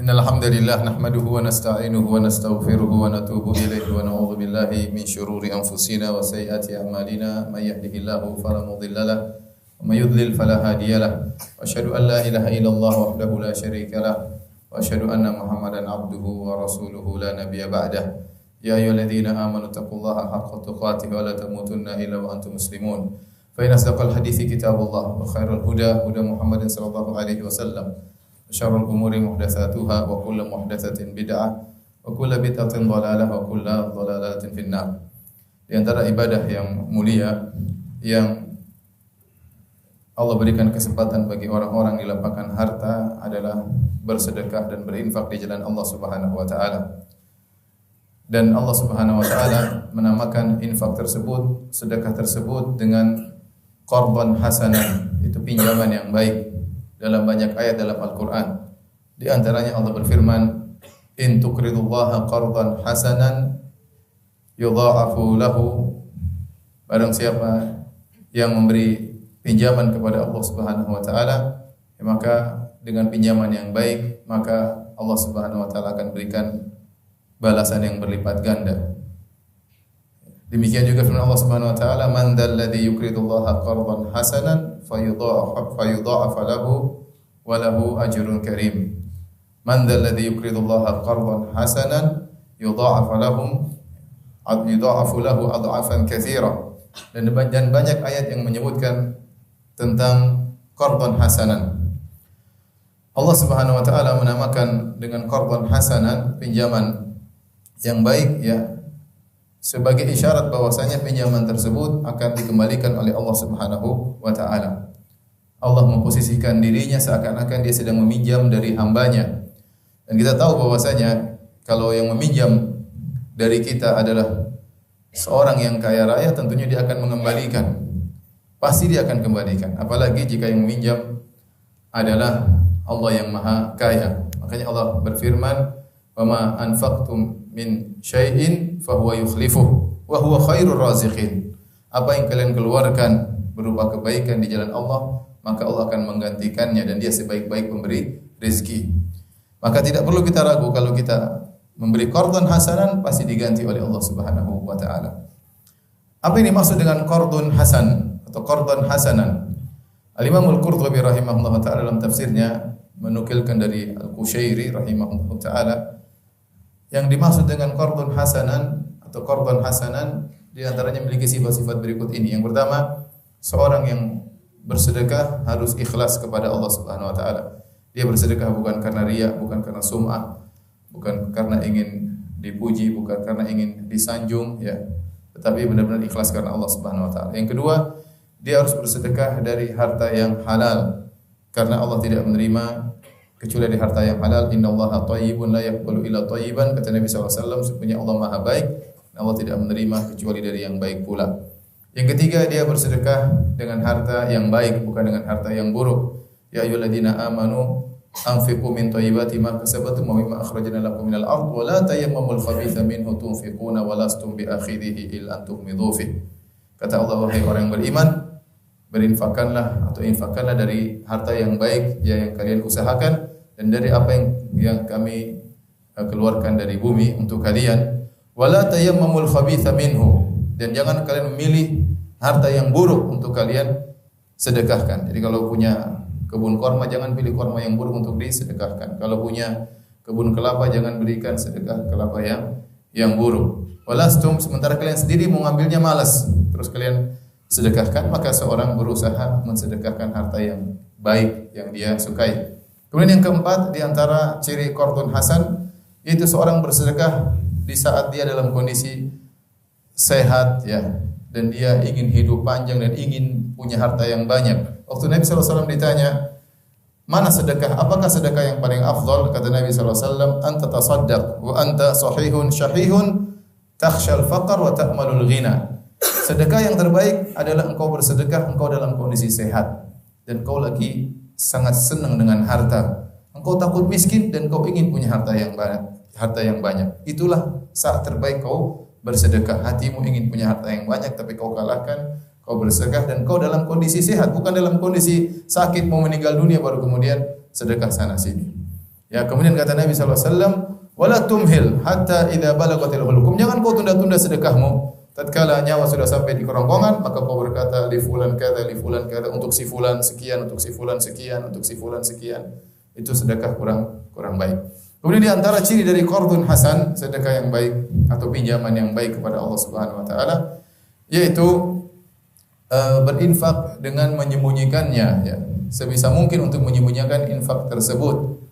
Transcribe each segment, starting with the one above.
Innal hamdalillah nahmaduhu wa nasta'inuhu wa nastaghfiruhu wa natubu ilaihi wa na'udzu billahi min shururi anfusina wa sayyiati a'malina may yahdihillahu fala mudilla lahu wa may yudlil fala hadiya lahu wa asyhadu an la ilaha illallah wahdahu la syarika lahu wa asyhadu anna Muhammadan abduhu wa rasuluhu la nabiyya ba'dah. Ya ayyuhalladzina amanu taqullaha haqqa tuqatih wa la tamutunna illa wa antum muslimun. Fa inna asdaqal hadithi kitabullah wa khairal huda huda Muhammadin sallallahu alaihi wasallam. Syarrul umuri muhdatsatuha wa kullu muhdatsatin bid'ah wa kullu bid'atin dhalalah wa kullu dhalalatin finnar. Di antara ibadah yang mulia yang Allah berikan kesempatan bagi orang-orang di lapangan harta adalah bersedekah dan berinfak di jalan Allah Subhanahu wa taala. Dan Allah Subhanahu wa taala menamakan infak tersebut, sedekah tersebut dengan qardan hasanah, itu pinjaman yang baik. Dalam banyak ayat dalam Al-Quran, di antaranya Allah berfirman, in tuqridullaha qardan hasanan yudha'afu lahu. Barang siapa yang memberi pinjaman kepada Allah Subhanahu wa taala, maka dengan pinjaman yang baik, maka Allah Subhanahu wa taala akan berikan balasan yang berlipat ganda. Demikian juga firman Allah Subhanahu wa taala, man dzalladzi yuqridullaha qardan hasanan fayudha'af lahu wa lahu ajrun karim. Man dzalladzi yuqridullaha qardan hasanan yudha'af lahu adhafan katsira. Dan banyak ayat yang menyebutkan tentang qardan hasanan. Allah Subhanahu wa taala menamakan dengan qardan hasanan, pinjaman yang baik, ya, sebagai isyarat bahwasanya pinjaman tersebut akan dikembalikan oleh Allah Subhanahu wa taala. Allah memposisikan dirinya seakan-akan dia sedang meminjam dari hambanya. Dan kita tahu bahwasanya kalau yang meminjam dari kita adalah seorang yang kaya raya, tentunya dia akan mengembalikan. Pasti dia akan kembalikan. Apalagi jika yang meminjam adalah Allah yang Maha Kaya. Makanya Allah berfirman, "Wa ma anfaqtum min syai'in fahuwa yukhlifuh wa huwa khairur raziqin." Apa yang kalian keluarkan berupa kebaikan di jalan Allah, maka Allah akan menggantikannya dan dia sebaik-baik pemberi rezeki. Maka tidak perlu kita ragu kalau kita memberi qardan hasanan pasti diganti oleh Allah Subhanahu wa taala. Apa yang dimaksud dengan qardun hasan atau qardan hasanan? Al-Imam Al-Qurtubi rahimahullah taala dalam tafsirnya menukilkan dari Al-Qushairi rahimahullah taala, yang dimaksud dengan qardun hasanan atau qardan hasanan di antaranya memiliki sifat-sifat berikut ini. Yang pertama, seorang yang bersedekah harus ikhlas kepada Allah Subhanahu wa taala. Dia bersedekah bukan karena riya, bukan karena sum'ah, bukan karena ingin dipuji, bukan karena ingin disanjung, ya, tetapi benar-benar ikhlas karena Allah Subhanahu wa taala. Yang kedua, dia harus bersedekah dari harta yang halal karena Allah tidak menerima kecuali dari harta yang halal. Innallaha thayyibun la yaqbalu illa thayyiban, kata Nabi sallallahu alaihi wasallam, sesungguhnya Allah Maha baik dan Allah tidak menerima kecuali dari yang baik pula. Yang ketiga, dia bersedekah dengan harta yang baik, bukan dengan harta yang buruk. Ya ayyuhalladzina amanu anfiqu min thayyibati ma kasabtum wa mimma akhrajna lakum minal ardh wa la tayammamul khabitha minhu tunfiquna wa lastum biakhidhihi illa an tughmidu fihi. Kata Allah, wahai orang yang beriman, berinfakkanlah atau infakkanlah dari harta yang baik yang kalian usahakan dan dari apa yang kami keluarkan dari bumi untuk kalian. Wala tayammamul khabitha minhu, dan jangan kalian memilih harta yang buruk untuk kalian sedekahkan. Jadi kalau punya kebun korma, jangan pilih korma yang buruk untuk disedekahkan. Kalau punya kebun kelapa, jangan berikan sedekah kelapa yang buruk. Walastum, sementara kalian sendiri mau ngambilnya malas, terus kalian sedekahkan, maka seorang berusaha mensedekahkan harta yang baik yang dia sukai. Kemudian yang keempat, di antara ciri qardun hasan, yaitu seorang bersedekah di saat dia dalam kondisi sehat, ya, dan dia ingin hidup panjang dan ingin punya harta yang banyak. Waktu Nabi sallallahu alaihi wasallam ditanya, mana sedekah? Apakah sedekah yang paling afdal? Kata Nabi sallallahu alaihi wasallam, anta tasaddaq wa anta sahihun syahihun takhshal faqr wa ta'malul ghina. Sedekah yang terbaik adalah engkau bersedekah, engkau dalam kondisi sehat dan engkau lagi sangat senang dengan harta. Engkau takut miskin dan engkau ingin punya harta yang banyak. Itulah saat terbaik kau bersedekah. Hatimu ingin punya harta yang banyak tapi kau kalahkan, kau bersedekah dan kau dalam kondisi sehat, bukan dalam kondisi sakit mau meninggal dunia baru kemudian sedekah sana sini. Ya, kemudian kata Nabi sallallahu alaihi wasallam, "Wala tumhil hatta idza balagatil hulqum." Jangan kau tunda-tunda sedekahmu. Tatkala nyawa sudah sampai di kerongkongan, maka kau berkata li fulan kada, untuk si fulan sekian, untuk si fulan sekian, untuk si fulan sekian. Itu sedekah kurang baik. Kemudian di antara ciri dari qardun hasan, sedekah yang baik atau pinjaman yang baik kepada Allah Subhanahu wa taala, yaitu berinfak dengan menyembunyikannya, ya. Sebisa mungkin untuk menyembunyikan infak tersebut.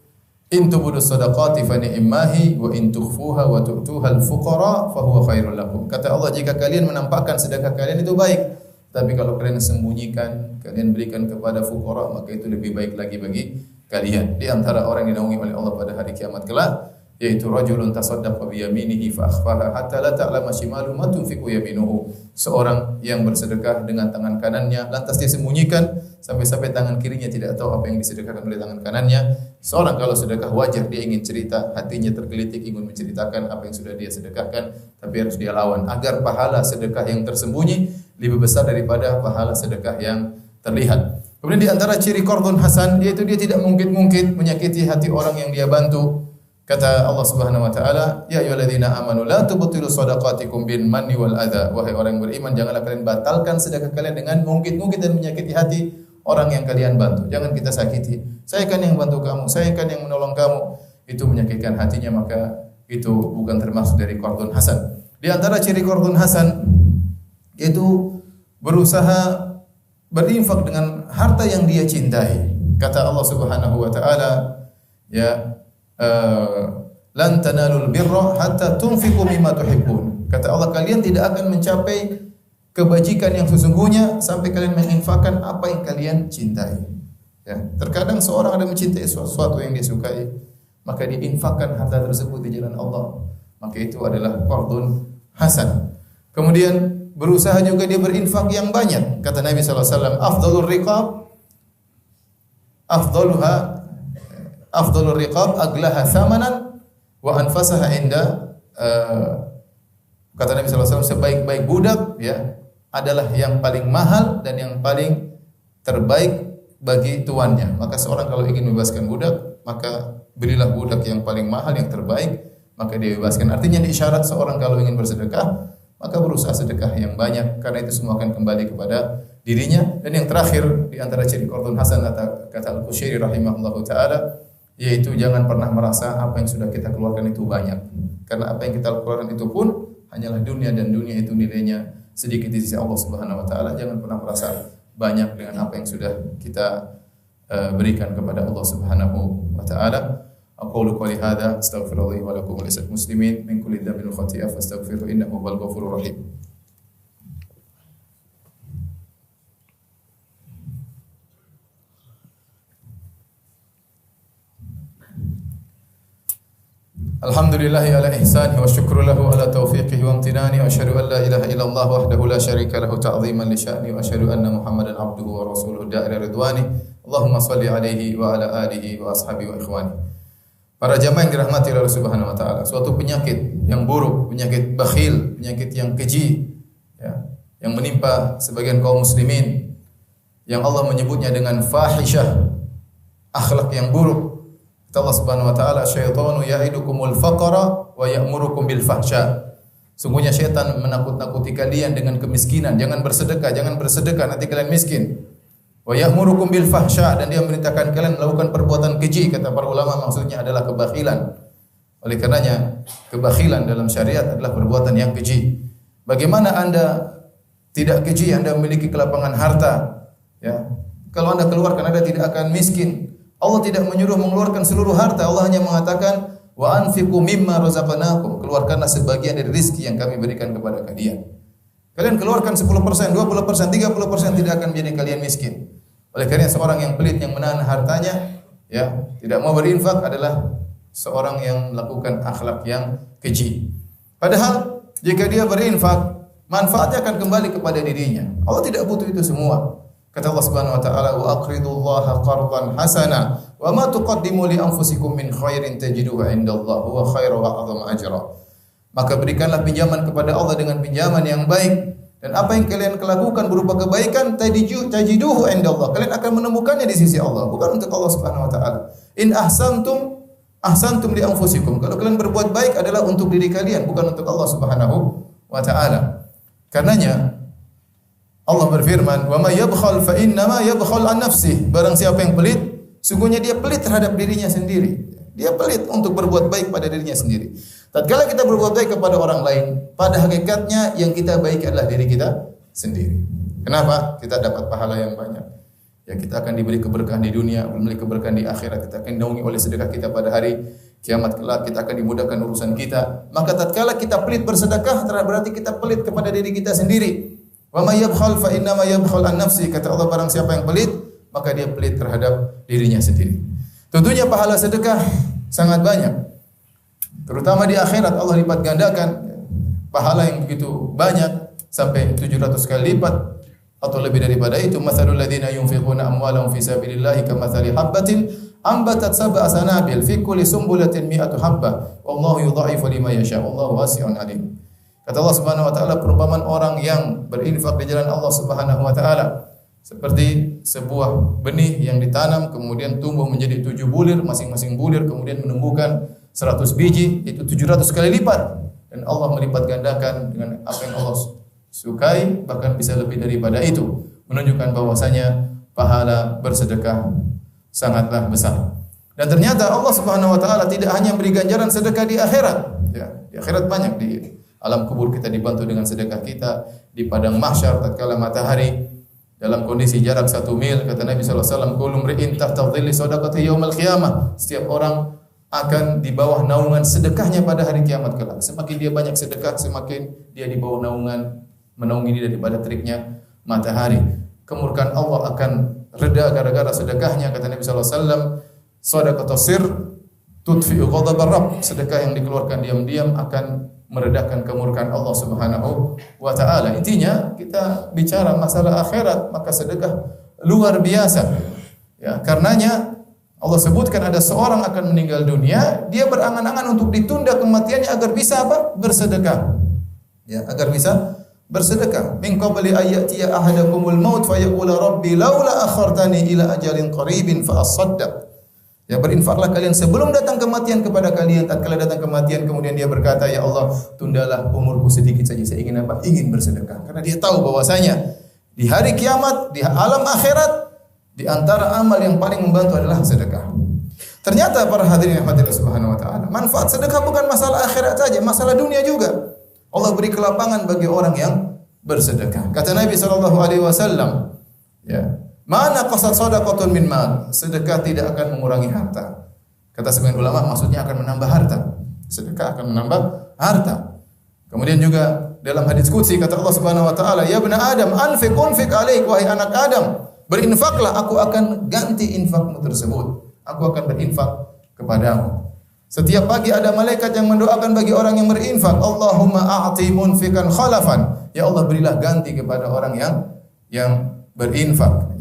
In tubudu sadaqati fa ni'mahi wa in tukhfuha wa tu'tuha al-fuqara fa huwa khairul lakum. Kata Allah, jika kalian menampakkan sedekah kalian itu baik, tapi kalau kalian sembunyikan, kalian berikan kepada fuqara, maka itu lebih baik lagi bagi kalian. Di antara orang yang dinaungi oleh Allah pada hari kiamat kelak, yaitu rajulun tasaddaqa bi yaminihi fa akhfaha hatta la ta'lama shimaluhu ma tunfiqu yaminuhu. Seorang yang bersedekah dengan tangan kanannya, lantas dia sembunyikan sampai-sampai tangan kirinya tidak tahu apa yang disedekahkan oleh tangan kanannya. Seorang kalau sedekah wajar dia ingin cerita, hatinya tergelitik ingin menceritakan apa yang sudah dia sedekahkan, tapi harus dia lawan agar pahala sedekah yang tersembunyi lebih besar daripada pahala sedekah yang terlihat. Kemudian di antara ciri qardun hasan, yaitu dia tidak mungkit-mungkit menyakiti hati orang yang dia bantu. Kata Allah Subhanahu wa taala, "Ya ayyuhalladzina amanu la tubtilu shadaqatikum bil manni wal adza." Wahai orang yang beriman, janganlah kalian batalkan sedekah kalian dengan mungkit-mungkit dan menyakiti hati orang yang kalian bantu. Jangan kita sakiti. Saya kan yang bantu kamu, saya kan yang menolong kamu. Itu menyakitkan hatinya, maka itu bukan termasuk dari qardun hasan. Di antara ciri qardun hasan yaitu berusaha berinfak dengan harta yang dia cintai. Kata Allah Subhanahu wa taala, ya, lan tanalul birra hatta tunfiqu mimma tuhibbun. Kata Allah, kalian tidak akan mencapai kebajikan yang sesungguhnya sampai kalian menginfakkan apa yang kalian cintai. Ya, terkadang seorang ada mencintai sesuatu yang dia sukai, maka diinfakkan harta tersebut di jalan Allah. Maka itu adalah qardun hasan. Kemudian berusaha juga dia berinfak yang banyak. Kata Nabi sallallahu alaihi wasallam, afdalur riqab aglaha thamanan wa anfasaha inda kata Nabi sallallahu alaihi wasallam, sebaik-baik budak, ya, adalah yang paling mahal dan yang paling terbaik bagi tuannya. Maka seorang kalau ingin membebaskan budak, maka berilah budak yang paling mahal, yang terbaik, maka dia bebaskan. Artinya isyarat seorang kalau ingin bersedekah, maka berusaha sedekah yang banyak, karena itu semua akan kembali kepada dirinya. Dan yang terakhir di antara ciri qardun hasan, kata Al-Qushairi rahimahullahu taala, yaitu jangan pernah merasa apa yang sudah kita keluarkan itu banyak. Karena apa yang kita keluarkan itu pun hanyalah dunia, dan dunia itu nilainya sedikit di sisi Allah Subhanahu wa taala. Jangan pernah merasa banyak dengan apa yang sudah kita berikan kepada Allah Subhanahu wa taala. Aqulu qouli hadza astaghfirullah wa lakum wa lisal muslimin min kulli dhanbin wa khati'ah fastaghfiruhu innahu huwal ghafurur rahim. Alhamdulillahi ala ihsanihi wa syukru lahu ala taufiqihi wa amtinani wa asyhadu an la ilaha illallah wahdahu la syarika lahu ta'ziman li sya'ni wa asyhadu anna Muhammadan abduhu wa rasuluhu da'ila ridwani. Allahumma shalli alaihi wa ala alihi wa ashabihi wa ikhwani. Para jamaah yang dirahmati oleh Allah Subhanahu wa taala, suatu penyakit yang buruk, penyakit bakhil, penyakit yang keji, ya, yang menimpa sebagian kaum muslimin, yang Allah menyebutnya dengan fahisyah, akhlak yang buruk. Kata Allah Subhanahu wa taala, "Syaitanu ya'idukumul faqra wa ya'murukum bil fahsya." Sungguhnya syaitan menakut-nakuti kalian dengan kemiskinan. Jangan bersedekah nanti kalian miskin. Wa ya'murukum bil fahsya, dan dia memerintahkan kalian melakukan perbuatan keji. Kata para ulama maksudnya adalah kebakhilan. Oleh karenanya kebakhilan dalam syariat adalah perbuatan yang keji. Bagaimana Anda tidak keji? Anda memiliki kelapangan harta, ya. Kalau Anda keluarkan, Anda tidak akan miskin. Allah tidak menyuruh mengeluarkan seluruh harta. Allah hanya mengatakan, wa anfiqu mimma razaqnakum. Keluarkanlah sebagian dari rezeki yang kami berikan kepada kalian. Kalian keluarkan 10%, 20%, 30%, tidak akan menjadi kalian miskin. Oleh karena seorang yang pelit, yang menahan hartanya, ya, tidak mau berinfak adalah seorang yang melakukan akhlak yang keji. Padahal jika dia berinfak, manfaatnya akan kembali kepada dirinya. Allah tidak butuh itu semua. Kata Allah Subhanahu wa taala, wa aqridullaha qardan hasana wa ma tuqaddimu li anfusikum min khairin tajiduhu indallahi huwa khairu wa a'zamu ajra. Maka berikanlah pinjaman kepada Allah dengan pinjaman yang baik, dan apa yang kalian lakukan berupa kebaikan tajiduhu indallah, kalian akan menemukannya di sisi Allah, bukan untuk Allah Subhanahu wa taala. In ahsantum ahsantum li anfusikum. Kalau kalian berbuat baik adalah untuk diri kalian, bukan untuk Allah Subhanahu wa taala. Karenanya Allah berfirman, "Wa may yabkhal fa innama yabkhal an nafsihi." Barang siapa yang pelit, sungguhnya dia pelit terhadap dirinya sendiri. Dia pelit untuk berbuat baik pada dirinya sendiri. Tatkala kita berbuat baik kepada orang lain, pada hakikatnya yang kita baik adalah diri kita sendiri. Kenapa? Kita dapat pahala yang banyak. Ya, kita akan diberi keberkahan di dunia, diberi keberkahan di akhirat. Kita akan dinaungi oleh sedekah kita pada hari kiamat kelak. Kita akan dimudahkan urusan kita. Maka tatkala kita pelit bersedekah, berarti kita pelit kepada diri kita sendiri. Wa may yabkhal fa inna ma yabkhal an nafsi. Kata Allah, barang siapa yang pelit, maka dia pelit terhadap dirinya sendiri. Tentunya pahala sedekah sangat banyak. Terutama di akhirat Allah lipat gandakan pahala yang begitu banyak sampai 700 kali lipat atau lebih daripada itu. Mathalul ladzina yunfiquna amwalahum fi sabilillahi kamathali habbatin ambatat sab'a sanabil fi kulli sumbulatin mi'atu habbah wallahu yudha'ifu liman yasha wallahu wasi'un alim. Kata Allah Subhanahu wa taala, perumpamaan orang yang berinfak di jalan Allah Subhanahu wa taala seperti sebuah benih yang ditanam kemudian tumbuh menjadi 7 bulir, masing-masing bulir kemudian menumbuhkan 100 biji, itu 700 kali lipat, dan Allah melipat gandakan dengan apa yang Allah sukai, bahkan bisa lebih daripada itu, menunjukkan bahwasanya pahala bersedekah sangatlah besar. Dan ternyata Allah Subhanahu wa taala tidak hanya beri ganjaran sedekah di akhirat, ya, di akhirat banyak, di alam kubur kita dibantu dengan sedekah kita, di padang mahsyar tatkala matahari dalam kondisi jarak 1 mil, kata Nabi sallallahu alaihi wasallam, kullu mri'in tahta dhilli shadaqati yaumil qiyamah. Setiap orang akan di bawah naungan sedekahnya pada hari kiamat kelak. Semakin dia banyak sedekah, semakin dia di bawah naungan, menaungi dia daripada teriknya matahari. Kemurkaan Allah akan reda gara-gara sedekahnya, kata Nabi sallallahu alaihi wasallam, shadaqatu sir tudfi'u ghadabar rabb. Sedekah yang dikeluarkan diam-diam akan meredakan kemurkaan Allah Subhanahu wa taala. Intinya kita bicara masalah akhirat, maka sedekah luar biasa. Ya, karenanya Allah sebutkan ada seorang akan meninggal dunia, dia berangan-angan untuk ditunda kematiannya agar bisa apa? Bersedekah. Ya, agar bisa bersedekah. Min qabli ayyatiya ahadakumul maut fa yaqula rabbi laula akhartani ila ajalin qaribin fa asaddaq. Ya, berinfaklah kalian sebelum datang kematian kepada kalian. Tatkala datang kematian kemudian dia berkata, ya Allah, tundalah umurku sedikit saja, saya ingin apa? Ingin bersedekah. Karena dia tahu bahwasanya di hari kiamat, di alam akhirat, di antara amal yang paling membantu adalah sedekah. Ternyata para hadirin yang Allah Subhanahu wa taala, manfaat sedekah bukan masalah akhirat saja, masalah dunia juga. Allah beri kelapangan bagi orang yang bersedekah. Kata Nabi sallallahu alaihi wasallam, ya, mana qasad shadaqatun min mal? Sedekah tidak akan mengurangi harta. Kata sebagian ulama, maksudnya akan menambah harta. Sedekah akan menambah harta. Kemudian juga dalam hadis qudsi kata Allah Subhanahu wa taala, ya ibna Adam, anfiq alaik, wahai anak Adam, berinfaklah, aku akan ganti infakmu tersebut. Aku akan berinfak kepadamu. Setiap pagi ada malaikat yang mendoakan bagi orang yang berinfak, Allahumma a'ti munfikan khalafan. Ya Allah, berilah ganti kepada orang yang berinfak.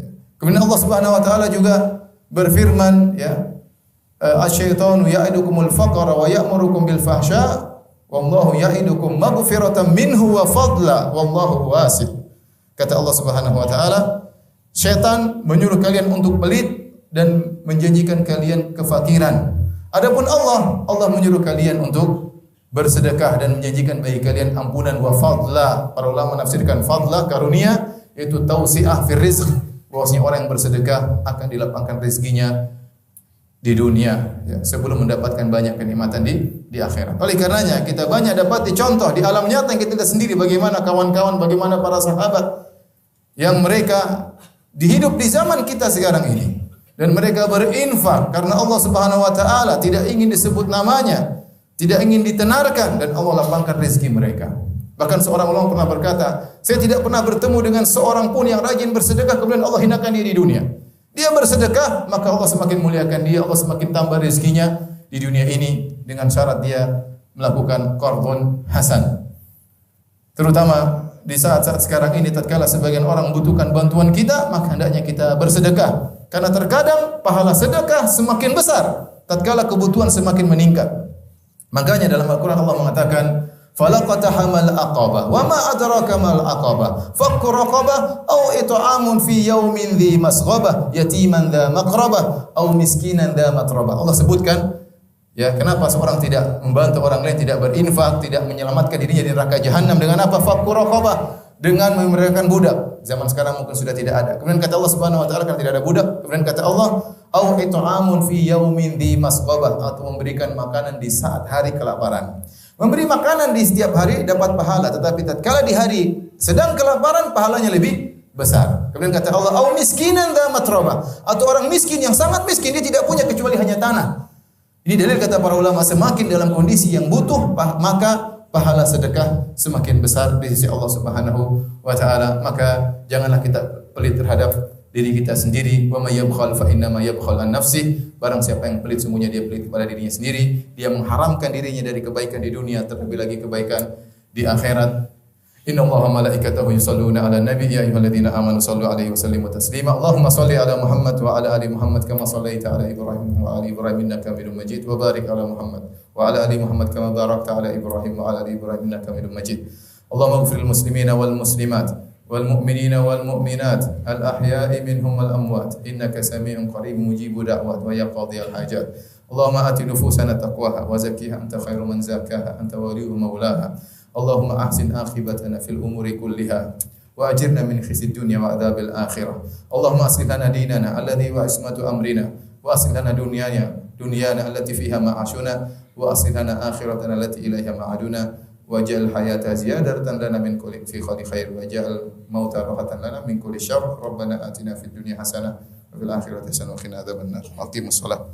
Kemudian Allah Subhanahu wa taala juga berfirman, ya, asy-syaitanu ya'idukumul faqra wa ya'murukum bil fahsya wallahu ya'idukum maghfiratan minhu wa fadla wallahu wasi'. Kata Allah Subhanahu wa taala, syaitan menyuruh kalian untuk pelit dan menjanjikan kalian kefakiran. Adapun Allah menyuruh kalian untuk bersedekah dan menjanjikan bagi kalian ampunan wa fadla. Para ulama menafsirkan fadla, karunia, yaitu tausi'ah fir rizq. Bahwasanya orang yang bersedekah akan dilapangkan rezekinya di dunia, ya, sebelum mendapatkan banyak kenikmatan di akhirat. Oleh karenanya kita banyak dapat contoh di alam nyata yang kita lihat sendiri, bagaimana kawan-kawan, bagaimana para sahabat yang mereka hidup di zaman kita sekarang ini, dan mereka berinfak karena Allah Subhanahu wa taala tidak ingin disebut namanya, tidak ingin ditenarkan, dan Allah lapangkan rezeki mereka. Bahkan seorang ulama pernah berkata, saya tidak pernah bertemu dengan seorang pun yang rajin bersedekah kemudian Allah hinakan dia di dunia. Dia bersedekah, maka Allah semakin muliakan dia, Allah semakin tambah rezekinya di dunia ini dengan syarat dia melakukan qardun hasan. Terutama di saat-saat sekarang ini, tatkala sebagian orang membutuhkan bantuan kita, maka hendaknya kita bersedekah. Karena terkadang pahala sedekah semakin besar tatkala kebutuhan semakin meningkat. Makanya dalam Al-Qur'an Allah mengatakan, falaqatahamal aqabah wa ma adraka mal aqabah fakku raqabah aw it'amun fi yaumin dhi masghabah yatiman dha maqrabah aw miskinan dha matrabah. Allah sebutkan Ya, kenapa seorang tidak membantu orang lain, tidak berinfak, tidak menyelamatkan dirinya dari neraka jahanam dengan apa? Fakku raqabah, dengan memerdekakan budak. Zaman sekarang mungkin sudah tidak ada. Kemudian kata Allah Subhanahu wa taala karena tidak ada budak, kemudian kata Allah, au it'amun fi yaumin dhi masqabah, atau memberikan makanan di saat hari kelaparan. Memberi makanan di setiap hari dapat pahala, tetapi tatkala di hari sedang kelaparan pahalanya lebih besar. Kemudian kata Allah, au miskinan dza matrabah, atau orang miskin yang sangat miskin, dia tidak punya kecuali hanya tanah. Ini dalil kata para ulama, semakin dalam kondisi yang butuh maka pahala sedekah semakin besar di sisi Allah Subhanahu wa taala. Maka janganlah kita pelit terhadap diri kita sendiri. Wa may yabkhal fa inna ma yabkhal an nafsi. Barang siapa yang pelit, semuanya dia pelit kepada dirinya sendiri. Dia mengharamkan dirinya dari kebaikan di dunia, terlebih lagi kebaikan di akhirat. Inna Allaha malaikatahu yusalluna ala nabi ya ayyuhalladzina amanu sallu alaihi wa sallimu taslima. Allahumma salli ala Muhammad wa ala ali Muhammad kama sallaita ala Ibrahim wa ali Ibrahim innaka Hamidum Majid, wa barik ala Muhammad wa ala ali Muhammad kama barakta ala Ibrahim wa ala ali Ibrahim innaka Hamidum Majid. Allahumma ighfir lil muslimina wal muslimat wal mu'minina wal mu'minat al ahya'i minhum wal amwat innaka samii'un qaribun mujibu da'wat wa ya qadhiyal hajat. Allahumma ati nufusana taqwaha wa zakkiha anta khairu man zakkaha anta waliyyu maulaha. Allahumma ahsin akhibatana fil umuri kulliha wa ajirna min khizyid dunya wa adzabil akhirah. Allahumma aslih lana dinana alladhi wa ismatu amrina wa aslih lana dunyana allati fiha ma'ashuna wa aslih lana akhiratana allati ilaiha ma'aduna waj'al hayata ziyadatan lana min kulli khair waj'al mauta rahatan lana min kulli syarr. Rabbana atina fid dunya hasanah wa fil akhirati hasanah wa qina adzabannar. Aqimus shalah.